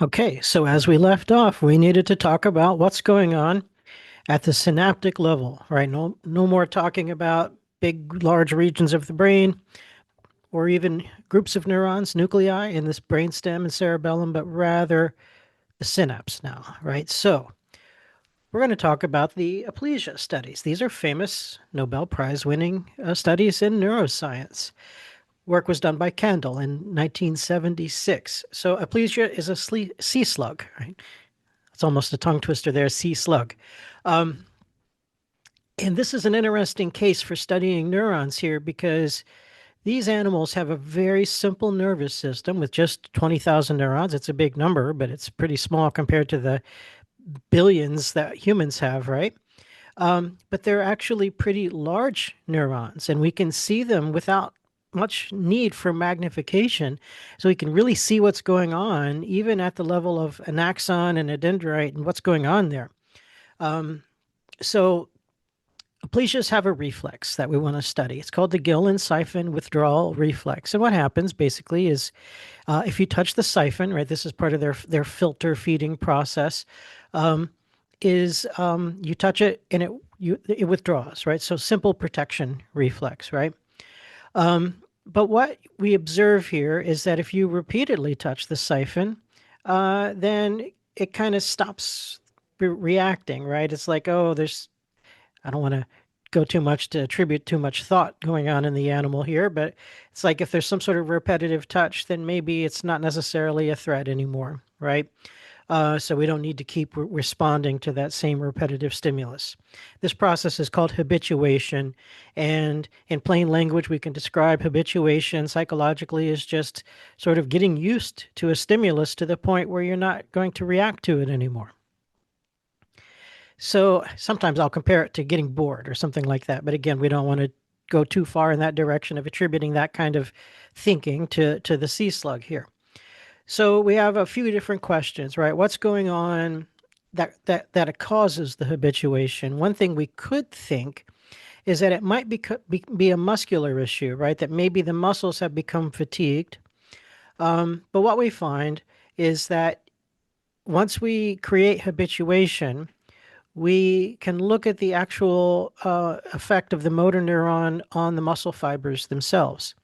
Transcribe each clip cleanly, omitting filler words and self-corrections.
Okay, so as we left off, we needed to talk about what's going on at the synaptic level, right? No more talking about big, large regions of the brain or even groups of neurons, nuclei in this brainstem and cerebellum, but rather the synapse now, right? So we're going to talk about the aplesia studies. These are famous Nobel Prize winning studies in neuroscience. Work was done by Kendall in 1976. So aplesia is a sea slug, right? It's almost a tongue twister there, sea slug. Um, and this is an interesting case for studying neurons here because these animals have a very simple nervous system with just 20,000 neurons. It's a big number, but it's pretty small compared to the billions that humans have, right? But they're actually pretty large neurons, and we can see them without much need for magnification. So we can really see what's going on, even at the level of an axon and a dendrite and what's going on there. So aplesias have a reflex that we want to study. It's called the Gillen siphon withdrawal reflex. And what happens basically is if you touch the siphon, right, this is part of their filter feeding process, you touch it and it withdraws, right? So simple protection reflex, right? But what we observe here is that if you repeatedly touch the siphon, then it kind of stops reacting, right? It's like, oh, I don't want to go too much to attribute too much thought going on in the animal here, but it's like if there's some sort of repetitive touch, then maybe it's not necessarily a threat anymore, right? So we don't need to keep responding to that same repetitive stimulus. This process is called habituation. And in plain language, we can describe habituation psychologically as just sort of getting used to a stimulus to the point where you're not going to react to it anymore. So sometimes I'll compare it to getting bored or something like that. But again, we don't want to go too far in that direction of attributing that kind of thinking to the sea slug here. So we have a few different questions, right? What's going on that it causes the habituation? One thing we could think is that it might be a muscular issue, right? That maybe the muscles have become fatigued. But what we find is that once we create habituation, we can look at the actual effect of the motor neuron on the muscle fibers themselves.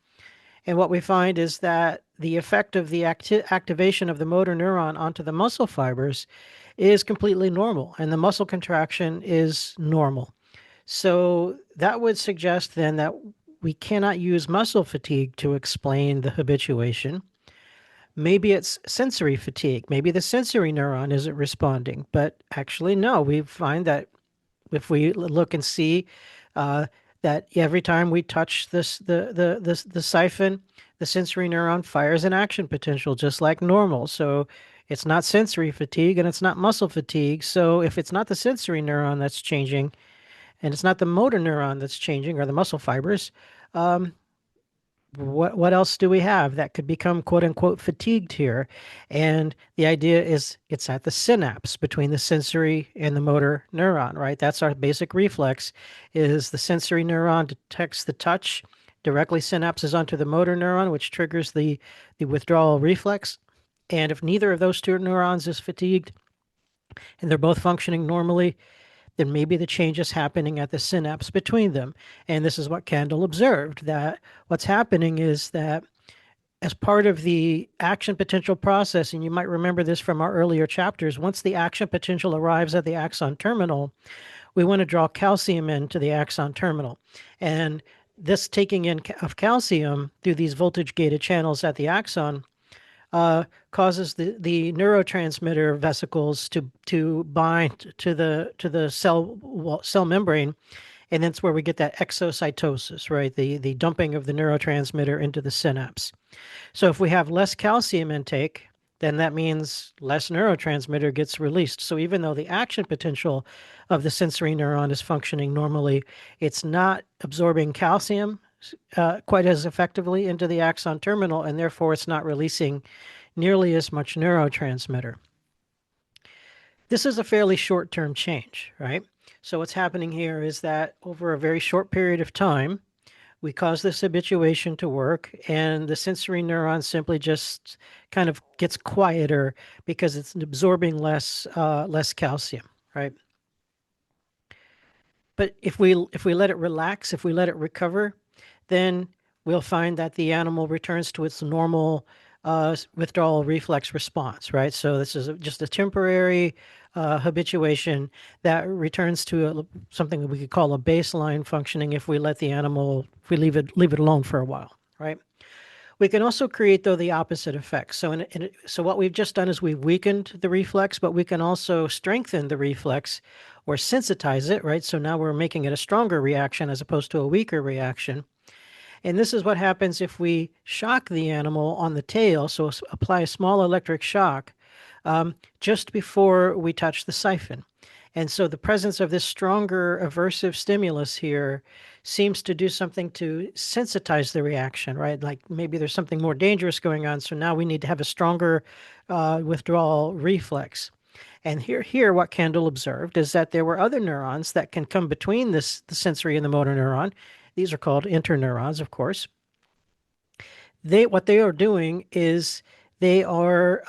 And what we find is that the effect of the activation of the motor neuron onto the muscle fibers is completely normal, and the muscle contraction is normal. So that would suggest then that we cannot use muscle fatigue to explain the habituation. Maybe it's sensory fatigue. Maybe the sensory neuron isn't responding. But actually, no, we find that if we look and see uh, that every time we touch the siphon, the sensory neuron fires an action potential just like normal. So it's not sensory fatigue and it's not muscle fatigue. So if it's not the sensory neuron that's changing and it's not the motor neuron that's changing or the muscle fibers, what else do we have that could become quote unquote fatigued here? And the idea is it's at the synapse between the sensory and the motor neuron, right? That's our basic reflex is the sensory neuron detects the touch, directly synapses onto the motor neuron, which triggers the withdrawal reflex. And if neither of those two neurons is fatigued and they're both functioning normally, then maybe the change is happening at the synapse between them. And this is what Kendall observed, that what's happening is that as part of the action potential process, and you might remember this from our earlier chapters, once the action potential arrives at the axon terminal, we want to draw calcium into the axon terminal. And this taking in of calcium through these voltage gated channels at the axon causes the neurotransmitter vesicles to bind to the cell membrane, and that's where we get that exocytosis, right? The dumping of the neurotransmitter into the synapse. So if we have less calcium intake, then that means less neurotransmitter gets released. So even though the action potential of the sensory neuron is functioning normally, it's not absorbing calcium quite as effectively into the axon terminal, and therefore it's not releasing nearly as much neurotransmitter. This is a fairly short term change, right? So, what's happening here is that over a very short period of time, We cause this habituation to work, and the sensory neuron simply just kind of gets quieter because it's absorbing less calcium, right? But if we let it relax, if we let it recover, then we'll find that the animal returns to its normal withdrawal reflex response, right? So this is just a temporary habituation that returns to something that we could call a baseline functioning if we let the animal, if we leave it alone for a while, right? We can also create, though, the opposite effect. So what we've just done is we've weakened the reflex, but we can also strengthen the reflex or sensitize it, right? So now we're making it a stronger reaction as opposed to a weaker reaction. And this is what happens if we shock the animal on the tail, so apply a small electric shock just before we touch the siphon. And so the presence of this stronger aversive stimulus here seems to do something to sensitize the reaction, right? Like maybe there's something more dangerous going on. So now we need to have a stronger withdrawal reflex. And here, what Kendall observed is that there were other neurons that can come between the sensory and the motor neuron. These are called interneurons, of course. What they are doing is they are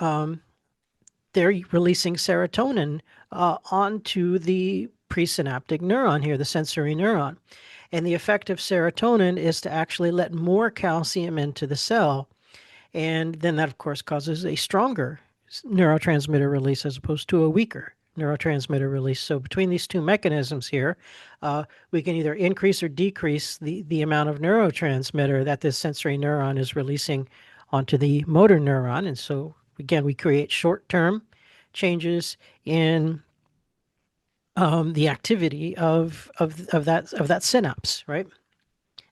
they're releasing serotonin onto the presynaptic neuron here, the sensory neuron. And the effect of serotonin is to actually let more calcium into the cell. And then that, of course, causes a stronger neurotransmitter release as opposed to a weaker neurotransmitter release. So between these two mechanisms here, we can either increase or decrease the amount of neurotransmitter that this sensory neuron is releasing onto the motor neuron. And so again, we create short-term changes in the activity of that synapse, right?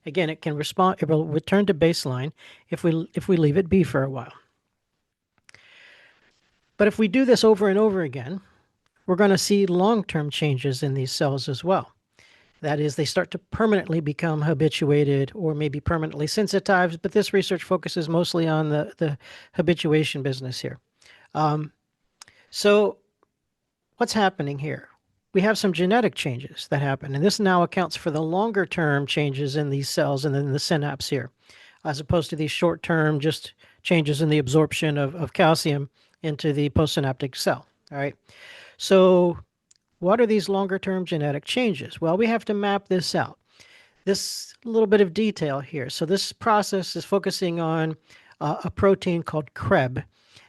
Again, it can respond. It will return to baseline if we leave it be for a while. But if we do this over and over again, we're going to see long-term changes in these cells as well. That is, they start to permanently become habituated or maybe permanently sensitized, but this research focuses mostly on the habituation business here. So what's happening here? We have some genetic changes that happen, and this now accounts for the longer term changes in these cells and in the synapse here, as opposed to these short term just changes in the absorption of calcium into the postsynaptic cell. All right. So, what are these longer term genetic changes? Well, we have to map this out. This little bit of detail here. So, this process is focusing on a protein called CREB.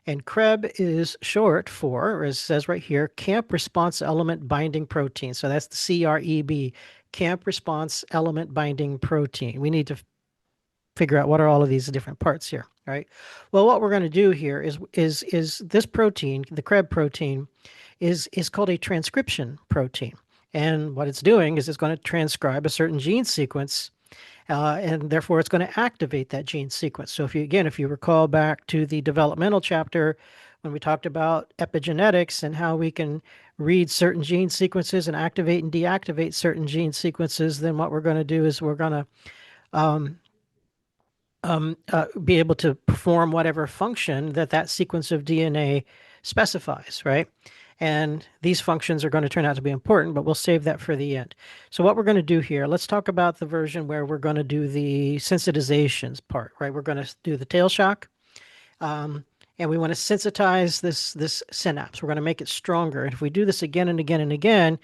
And CREB is short for, or it says right here, Camp Response Element Binding Protein. So that's the CREB, Camp Response Element Binding Protein. We need to figure out what are all of these different parts here, right? Well, what we're going to do here is this protein, the CREB protein, is called a transcription protein. And what it's doing is it's going to transcribe a certain gene sequence and therefore it's going to activate that gene sequence. So if you recall back to the developmental chapter when we talked about epigenetics and how we can read certain gene sequences and activate and deactivate certain gene sequences, then what we're going to do is we're going to be able to perform whatever function that sequence of DNA specifies, right? And these functions are going to turn out to be important, but we'll save that for the end. So what we're going to do here, let's talk about the version where we're going to do the sensitizations part, right? We're going to do the tail shock, and we want to sensitize this synapse. We're going to make it stronger. And if we do this again and again and again,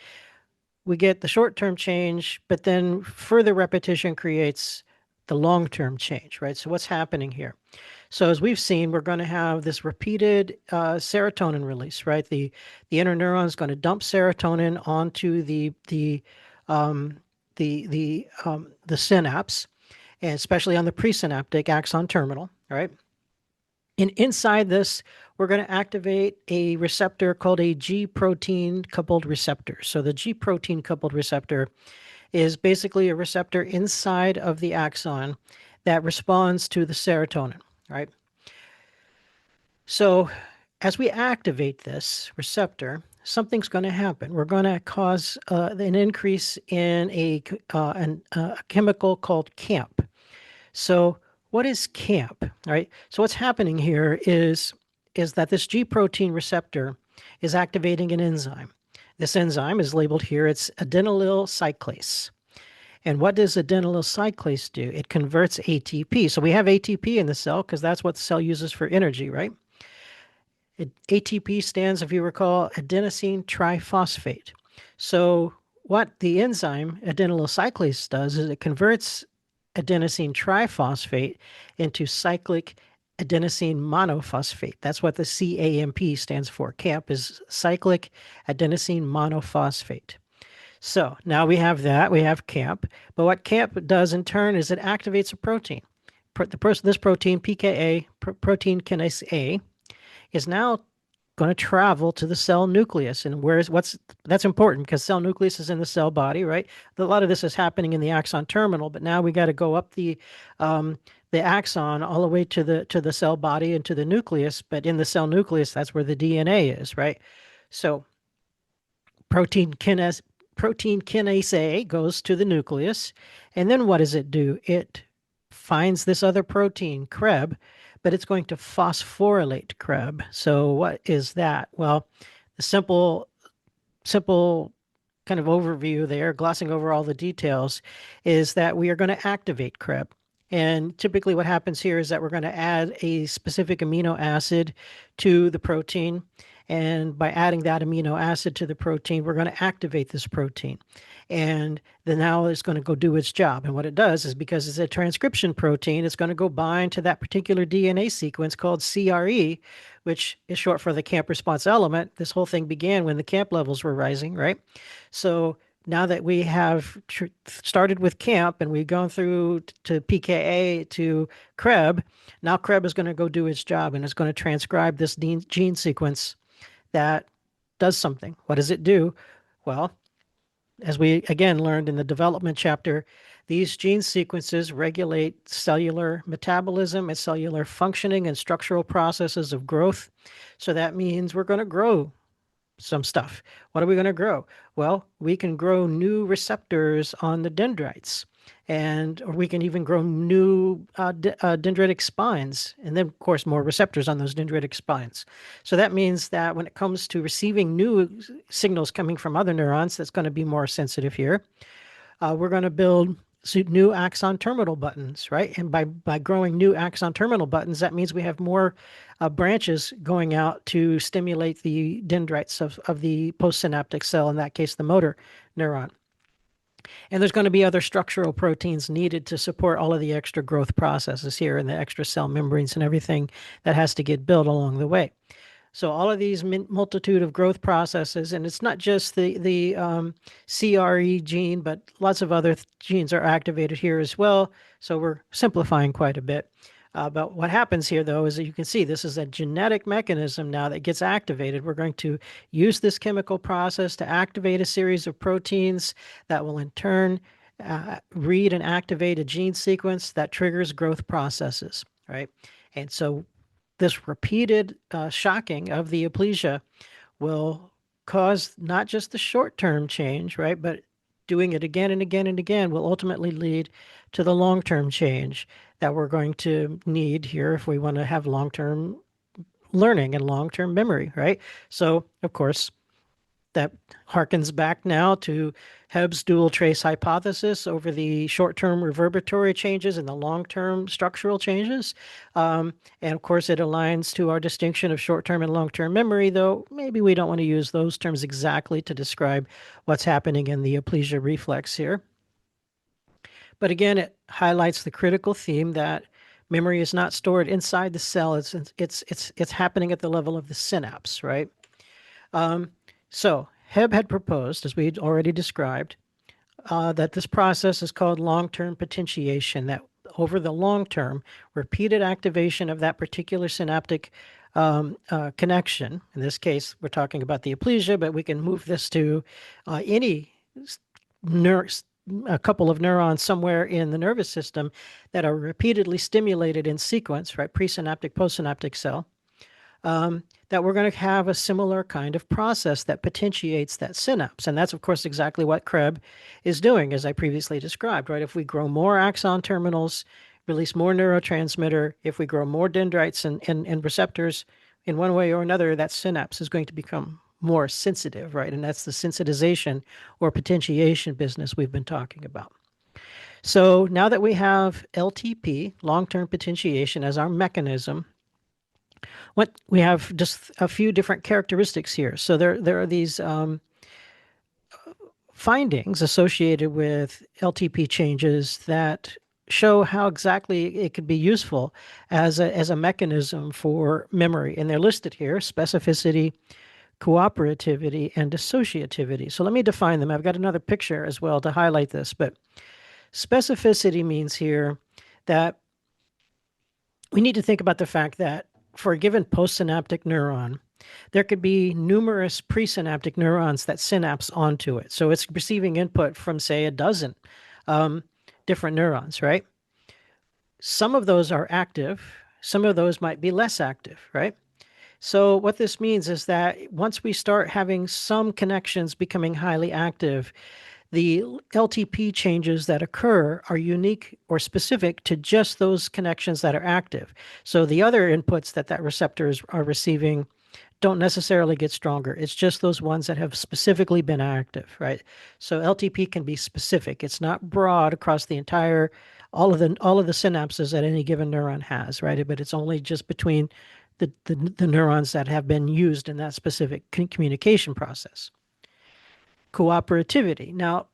we get the short-term change, but then further repetition creates the long-term change, right? So what's happening here? So as we've seen, we're going to have this repeated serotonin release, right? The interneuron is going to dump serotonin onto the synapse, and especially on the presynaptic axon terminal, right? And inside this, we're going to activate a receptor called a G protein coupled receptor. So the G protein coupled receptor is basically a receptor inside of the axon that responds to the serotonin, right? So as we activate this receptor, something's going to happen. We're going to cause an increase in a chemical called CAMP. So what is CAMP, right? So what's happening here is that this G protein receptor is activating an enzyme. This enzyme is labeled here, it's adenylyl cyclase. And what does adenylyl cyclase do? It converts ATP. So we have ATP in the cell because that's what the cell uses for energy, right? ATP stands, if you recall, adenosine triphosphate. So what the enzyme adenylyl cyclase does is it converts adenosine triphosphate into cyclic adenosine monophosphate. That's what the CAMP stands for. CAMP is cyclic adenosine monophosphate. So now we have that, we have CAMP. But what CAMP does in turn is it activates a protein. This protein, PKA, protein kinase A, is now going to travel to the cell nucleus. And where's what's that's important because cell nucleus is in the cell body, right? A lot of this is happening in the axon terminal, but now we got to go up the axon all the way to the cell body and to the nucleus. But in the cell nucleus, that's where the DNA is, right? So protein kinase protein kinase A goes to the nucleus, and then what does it do? It finds this other protein, CREB, but it's going to phosphorylate CREB. So what is that? Well, the simple kind of overview there, glossing over all the details, is that we are going to activate CREB. And typically what happens here is that we're going to add a specific amino acid to the protein. And by adding that amino acid to the protein, we're going to activate this protein. And then now it's going to go do its job. And what it does is because it's a transcription protein, it's going to go bind to that particular DNA sequence called CRE, which is short for the CAMP response element. This whole thing began when the CAMP levels were rising, right? So now that we have started with CAMP and we've gone through to PKA to CREB, now CREB is going to go do its job and it's going to transcribe this gene sequence that does something. What does it do? Well, as we again learned in the development chapter, these gene sequences regulate cellular metabolism and cellular functioning and structural processes of growth. So that means we're going to grow some stuff. What are we going to grow? Well, we can grow new receptors on the dendrites, and or we can even grow new dendritic spines, and then, of course, more receptors on those dendritic spines. So that means that when it comes to receiving new signals coming from other neurons, that's going to be more sensitive here. We're going to build new axon terminal buttons, right? And by growing new axon terminal buttons, that means we have more branches going out to stimulate the dendrites of the postsynaptic cell, in that case, the motor neuron. And there's going to be other structural proteins needed to support all of the extra growth processes here and the extra cell membranes and everything that has to get built along the way. So all of these multitude of growth processes, and it's not just the CRE gene, but lots of other genes are activated here as well. So we're simplifying quite a bit. But what happens here, though, is that you can see this is a genetic mechanism now that gets activated. We're going to use this chemical process to activate a series of proteins that will in turn read and activate a gene sequence that triggers growth processes, right? And so this repeated shocking of the aplasia will cause not just the short-term change, right, but doing it again and again and again will ultimately lead to the long-term change that we're going to need here if we want to have long-term learning and long-term memory, right? So, of course, that harkens back now to Hebb's dual trace hypothesis over the short-term reverberatory changes and the long-term structural changes. And of course, it aligns to our distinction of short-term and long-term memory, though maybe we don't want to use those terms exactly to describe what's happening in the aplasia reflex here. But again, it highlights the critical theme that memory is not stored inside the cell. It's happening at the level of the synapse, right? So Hebb had proposed, as we had already described, that this process is called long-term potentiation, that over the long term, repeated activation of that particular synaptic connection, in this case, we're talking about the aplasia, but we can move this to any a couple of neurons somewhere in the nervous system that are repeatedly stimulated in sequence, right, presynaptic, postsynaptic cell, that we're going to have a similar kind of process that potentiates that synapse. And that's, of course, exactly what CREB is doing, as I previously described, right? If we grow more axon terminals, release more neurotransmitter, if we grow more dendrites and receptors in one way or another, that synapse is going to become more sensitive, right? And that's the sensitization or potentiation business we've been talking about. So now that we have LTP, long-term potentiation, as our mechanism, what we have just a few different characteristics here. So there are these findings associated with LTP changes that show how exactly it could be useful as a mechanism for memory. And they're listed here: specificity, cooperativity, and associativity. So let me define them. I've got another picture as well to highlight this. But specificity means here that we need to think about the fact that for a given postsynaptic neuron, there could be numerous presynaptic neurons that synapse onto it. So it's receiving input from, say, a dozen um, different neurons, right? Some of those are active, some of those might be less active, right? So, what this means is that once we start having some connections becoming highly active, the LTP changes that occur are unique or specific to just those connections that are active. So, the other inputs that receptors are receiving don't necessarily get stronger. It's just those ones that have specifically been active, right? So LTP can be specific. It's not broad across the entire all of the synapses that any given neuron has, right? But it's only just between the neurons that have been used in that specific communication process. Cooperativity. Now,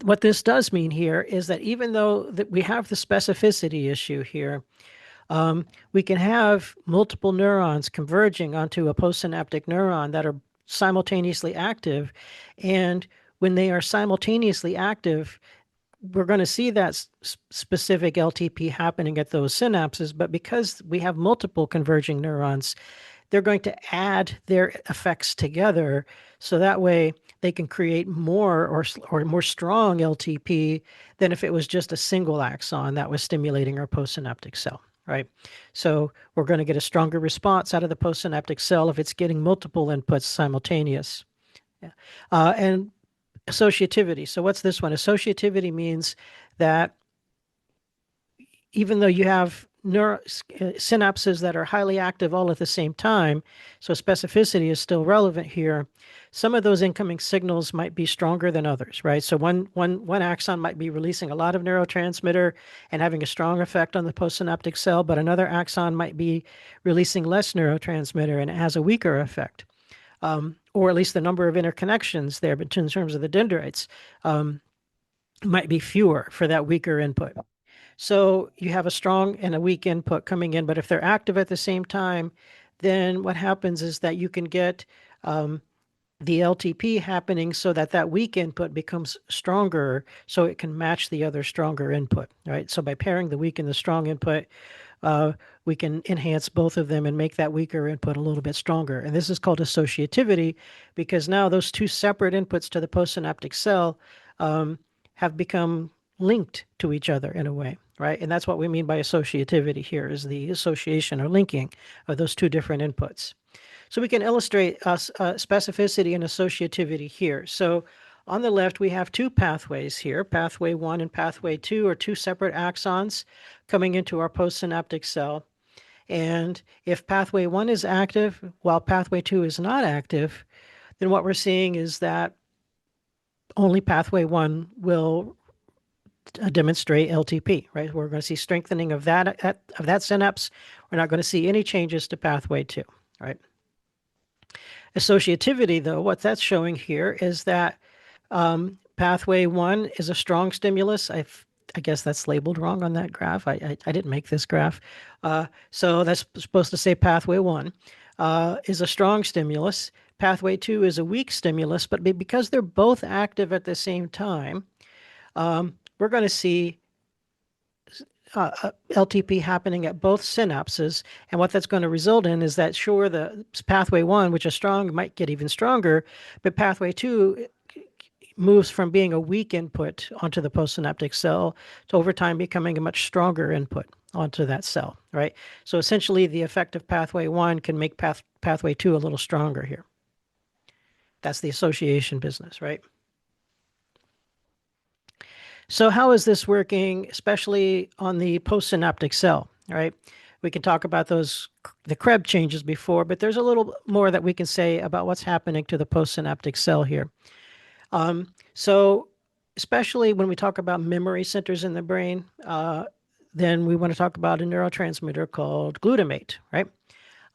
what this does mean here is that even though that we have the specificity issue here, we can have multiple neurons converging onto a postsynaptic neuron that are simultaneously active. And when they are simultaneously active, we're going to see that specific LTP happening at those synapses. But because we have multiple converging neurons, they're going to add their effects together so that way they can create more or more strong LTP than if it was just a single axon that was stimulating our postsynaptic cell, right? So we're going to get a stronger response out of the postsynaptic cell if it's getting multiple inputs simultaneous. Yeah. And associativity. So what's this one? Associativity means that even though you have synapses that are highly active all at the same time, so specificity is still relevant here. Some of those incoming signals might be stronger than others, right? So one axon might be releasing a lot of neurotransmitter and having a strong effect on the postsynaptic cell, but another axon might be releasing less neurotransmitter and it has a weaker effect. Or at least the number of interconnections there, but in terms of the dendrites, might be fewer for that weaker input. So you have a strong and a weak input coming in, but if they're active at the same time, then what happens is that you can get the LTP happening so that that weak input becomes stronger so it can match the other stronger input, right? So by pairing the weak and the strong input, we can enhance both of them and make that weaker input a little bit stronger. And this is called associativity because now those two separate inputs to the postsynaptic cell have become linked to each other in a way, right? And that's what we mean by associativity here is the association or linking of those two different inputs. So we can illustrate specificity and associativity here. So on the left, we have two pathways here. Pathway 1 and pathway 2 are two separate axons coming into our postsynaptic cell. And if pathway 1 is active while pathway 2 is not active, then what we're seeing is that only pathway 1 will demonstrate LTP, right? We're going to see strengthening of that synapse. We're not going to see any changes to pathway 2, right? Associativity, though, what that's showing here is that pathway 1 is a strong stimulus. I guess that's labeled wrong on that graph. I didn't make this graph. So that's supposed to say pathway 1 is a strong stimulus. Pathway 2 is a weak stimulus, but because they're both active at the same time, we're going to see LTP happening at both synapses. And what that's going to result in is that, sure, the pathway 1, which is strong, might get even stronger, but pathway 2 moves from being a weak input onto the postsynaptic cell to over time becoming a much stronger input onto that cell, right? So essentially, the effect of pathway 1 can make pathway 2 a little stronger here. That's the association business, right? So how is this working, especially on the postsynaptic cell, right? We can talk about the Krebs changes before, but there's a little more that we can say about what's happening to the postsynaptic cell here. So especially when we talk about memory centers in the brain, then we want to talk about a neurotransmitter called glutamate, right?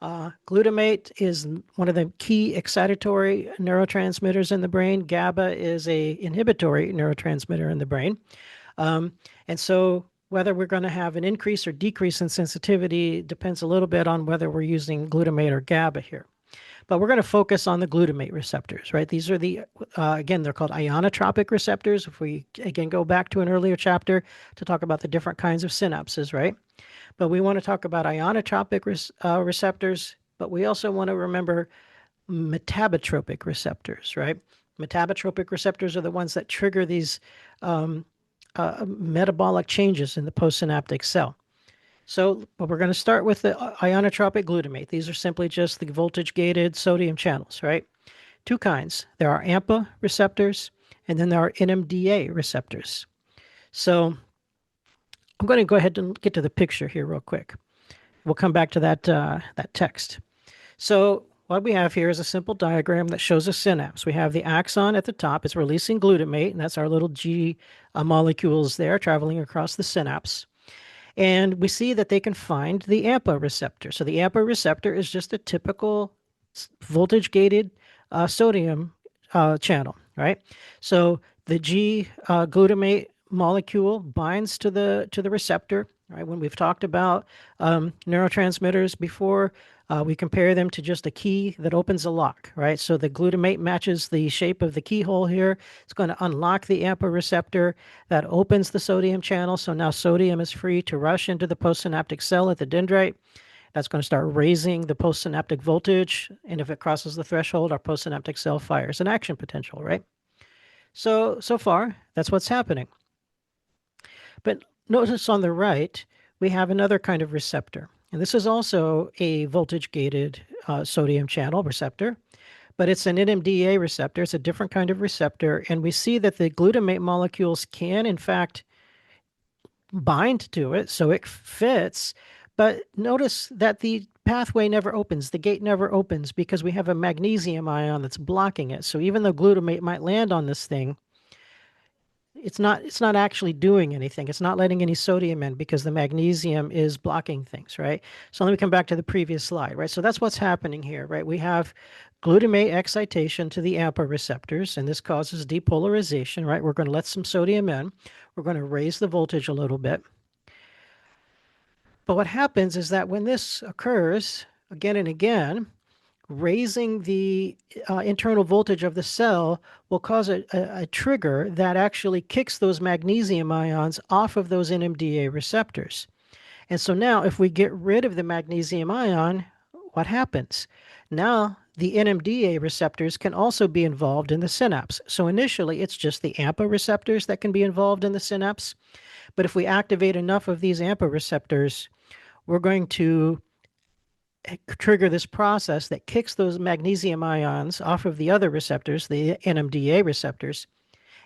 Glutamate is one of the key excitatory neurotransmitters in the brain. GABA is a inhibitory neurotransmitter in the brain. Um, and so whether we're going to have an increase or decrease in sensitivity depends a little bit on whether we're using glutamate or GABA here. But we're going to focus on the glutamate receptors, right? These are again, they're called ionotropic receptors. If we, again, go back to an earlier chapter to talk about the different kinds of synapses, right? But we want to talk about ionotropic receptors, but we also want to remember metabotropic receptors, right? Metabotropic receptors are the ones that trigger these metabolic changes in the postsynaptic cell. So, but we're going to start with the ionotropic glutamate. These are simply just the voltage-gated sodium channels, right? Two kinds. There are AMPA receptors, and then there are NMDA receptors. So I'm going to go ahead and get to the picture here real quick. We'll come back to that text. So what we have here is a simple diagram that shows a synapse. We have the axon at the top. It's releasing glutamate, and that's our little G molecules there traveling across the synapse. And we see that they can find the AMPA receptor. So the AMPA receptor is just a typical voltage gated sodium channel, right? So the G glutamate molecule binds to the receptor, right? When we've talked about neurotransmitters before, we compare them to just a key that opens a lock, right? So the glutamate matches the shape of the keyhole here. It's going to unlock the AMPA receptor that opens the sodium channel. So now sodium is free to rush into the postsynaptic cell at the dendrite. That's going to start raising the postsynaptic voltage. And if it crosses the threshold, our postsynaptic cell fires an action potential, right? So far, that's what's happening. But notice on the right, we have another kind of receptor. And this is also a voltage-gated sodium channel receptor, but it's an NMDA receptor. It's a different kind of receptor. And we see that the glutamate molecules can, in fact, bind to it, so it fits. But notice that the pathway never opens, the gate never opens because we have a magnesium ion that's blocking it. So even though glutamate might land on this thing, it's not actually doing anything. It's not letting any sodium in because the magnesium is blocking things, right? So let me come back to the previous slide, right? So that's what's happening here, right? We have glutamate excitation to the AMPA receptors, and this causes depolarization, right? We're going to let some sodium in. We're going to raise the voltage a little bit. But what happens is that when this occurs again and again, raising the internal voltage of the cell will cause a trigger that actually kicks those magnesium ions off of those NMDA receptors. And so now, if we get rid of the magnesium ion, what happens? Now, the NMDA receptors can also be involved in the synapse. So initially, it's just the AMPA receptors that can be involved in the synapse. But if we activate enough of these AMPA receptors, we're going to trigger this process that kicks those magnesium ions off of the other receptors, the NMDA receptors,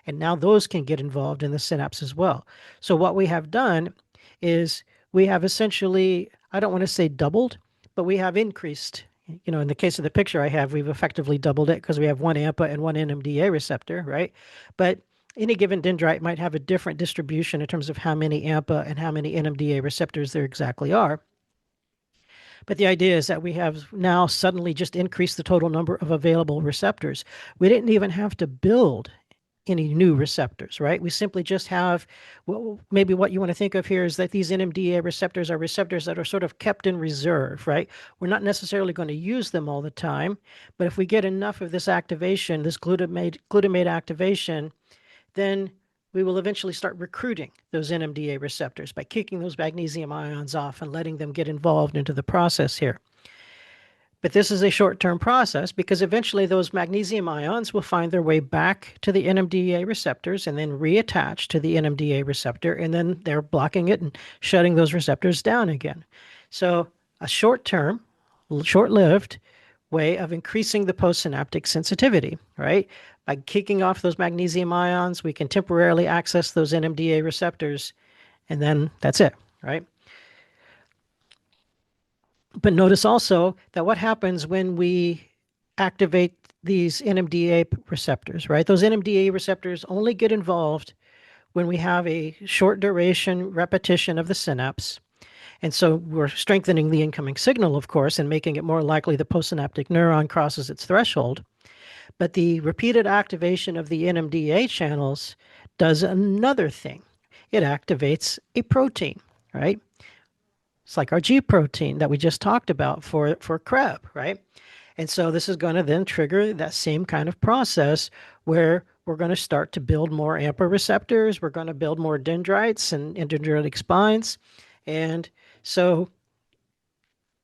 and now those can get involved in the synapse as well. So what we have done is we have essentially, I don't want to say doubled, but we have increased. You know, in the case of the picture I have, we've effectively doubled it because we have one AMPA and one NMDA receptor, right? But any given dendrite might have a different distribution in terms of how many AMPA and how many NMDA receptors there exactly are. But the idea is that we have now suddenly just increased the total number of available receptors. We didn't even have to build any new receptors, right? We simply just have, well, maybe what you want to think of here is that these NMDA receptors are receptors that are sort of kept in reserve, right? We're not necessarily going to use them all the time, but if we get enough of this activation, this glutamate activation, then we will eventually start recruiting those NMDA receptors by kicking those magnesium ions off and letting them get involved into the process here. But this is a short-term process because eventually those magnesium ions will find their way back to the NMDA receptors and then reattach to the NMDA receptor, and then they're blocking it and shutting those receptors down again. So a short-term, short-lived way of increasing the postsynaptic sensitivity, right? By kicking off those magnesium ions, we can temporarily access those NMDA receptors, and then that's it, right? But notice also that what happens when we activate these NMDA receptors, right? Those NMDA receptors only get involved when we have a short duration repetition of the synapse. And so we're strengthening the incoming signal, of course, and making it more likely the postsynaptic neuron crosses its threshold. But the repeated activation of the NMDA channels does another thing. It activates a protein, right? It's like our G protein that we just talked about for Krebs, right? And so this is going to then trigger that same kind of process where we're going to start to build more AMPA receptors. We're going to build more dendrites and dendritic spines. And so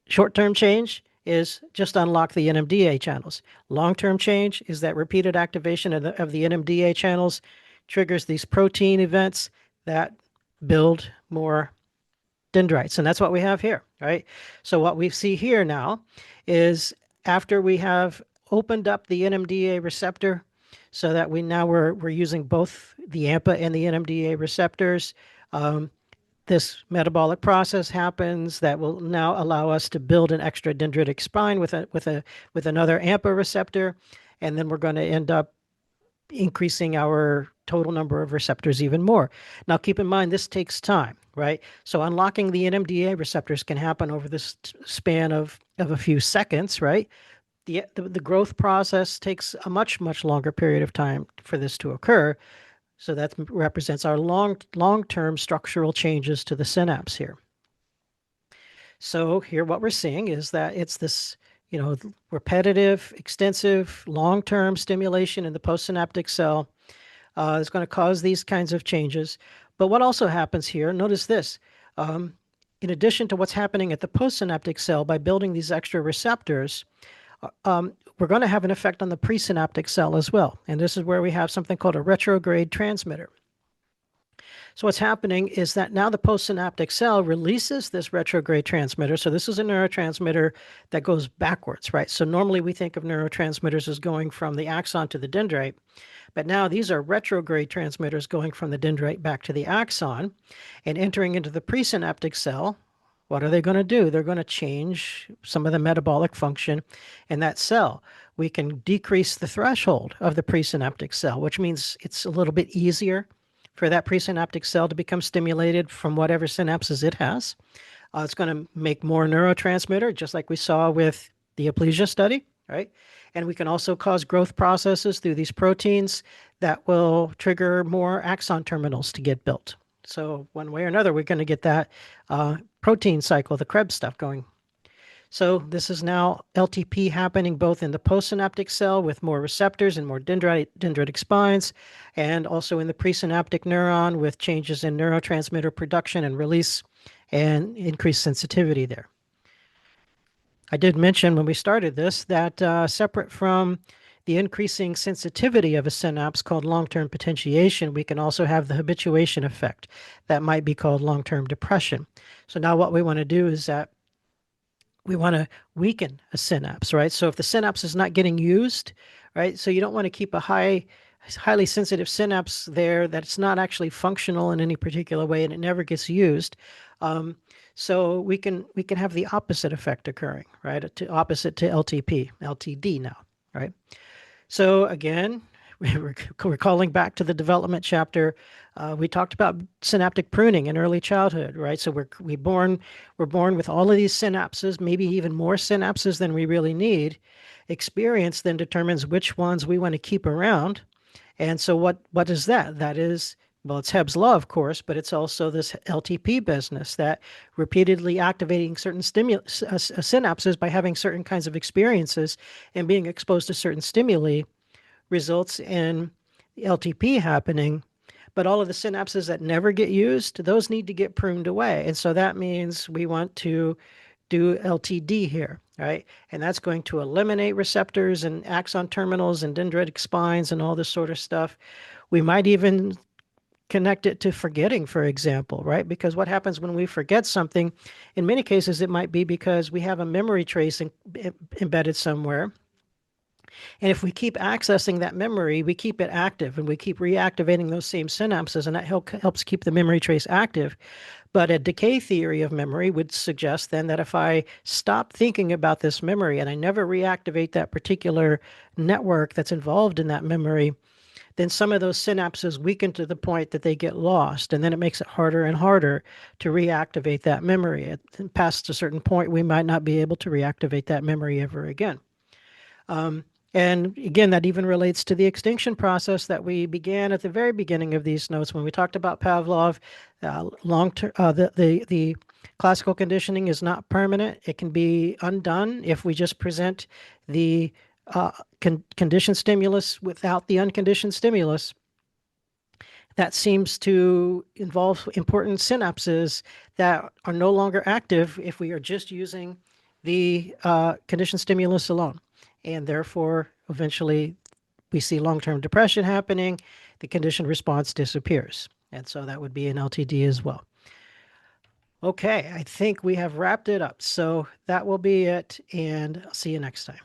short-term change is just unlock the NMDA channels. Long-term change is that repeated activation of the NMDA channels triggers these protein events that build more dendrites. And that's what we have here, right? So what we see here now is after we have opened up the NMDA receptor so that we're using both the AMPA and the NMDA receptors, this metabolic process happens that will now allow us to build an extra dendritic spine with another AMPA receptor, and then we're going to end up increasing our total number of receptors even more. Now, keep in mind, this takes time, right? So unlocking the NMDA receptors can happen over this span of a few seconds, right? The growth process takes a much longer period of time for this to occur. So that represents our long-term structural changes to the synapse here. So here what we're seeing is that it's this, repetitive, extensive, long-term stimulation in the postsynaptic cell is going to cause these kinds of changes. But what also happens here, notice this, in addition to what's happening at the postsynaptic cell by building these extra receptors, we're going to have an effect on the presynaptic cell as well. And this is where we have something called a retrograde transmitter. So what's happening is that now the postsynaptic cell releases this retrograde transmitter. So this is a neurotransmitter that goes backwards, right? So normally we think of neurotransmitters as going from the axon to the dendrite, but now these are retrograde transmitters going from the dendrite back to the axon and entering into the presynaptic cell. What are they going to do? They're going to change some of the metabolic function in that cell. We can decrease the threshold of the presynaptic cell, which means it's a little bit easier for that presynaptic cell to become stimulated from whatever synapses it has. It's going to make more neurotransmitter, just like we saw with the aplesia study, right? And we can also cause growth processes through these proteins that will trigger more axon terminals to get built. So one way or another, we're going to get that protein cycle, the Krebs stuff going. So this is now LTP happening both in the postsynaptic cell with more receptors and more dendritic spines, and also in the presynaptic neuron with changes in neurotransmitter production and release and increased sensitivity there. I did mention when we started this that separate from the increasing sensitivity of a synapse called long-term potentiation, we can also have the habituation effect that might be called long-term depression. So now what we want to do is that we want to weaken a synapse, right? So if the synapse is not getting used, right? So you don't want to keep a highly sensitive synapse there that's not actually functional in any particular way and it never gets used. So we can have the opposite effect occurring, right? Opposite to LTP, LTD now, right? So again, we're calling back to the development chapter. We talked about synaptic pruning in early childhood, right? So we're born with all of these synapses, maybe even more synapses than we really need. Experience then determines which ones we want to keep around. And so what is that? That is, well, it's Hebb's law, of course, but it's also this LTP business that repeatedly activating certain synapses by having certain kinds of experiences and being exposed to certain stimuli results in LTP happening, but all of the synapses that never get used, those need to get pruned away. And so that means we want to do LTD here, right? And that's going to eliminate receptors and axon terminals and dendritic spines and all this sort of stuff. We might even connect it to forgetting, for example, right? Because what happens when we forget something, in many cases, it might be because we have a memory trace embedded somewhere And if we keep accessing that memory, we keep it active and we keep reactivating those same synapses, and that helps keep the memory trace active. But a decay theory of memory would suggest then that if I stop thinking about this memory and I never reactivate that particular network that's involved in that memory, then some of those synapses weaken to the point that they get lost. And then it makes it harder and harder to reactivate that memory. Past a certain point, we might not be able to reactivate that memory ever again. And again, that even relates to the extinction process that we began at the very beginning of these notes when we talked about Pavlov. Long term, the classical conditioning is not permanent. It can be undone if we just present the conditioned stimulus without the unconditioned stimulus. That seems to involve important synapses that are no longer active if we are just using the conditioned stimulus alone. And therefore, eventually, we see long term depression happening, the conditioned response disappears. And so that would be an LTD as well. Okay, I think we have wrapped it up. So that will be it, and I'll see you next time.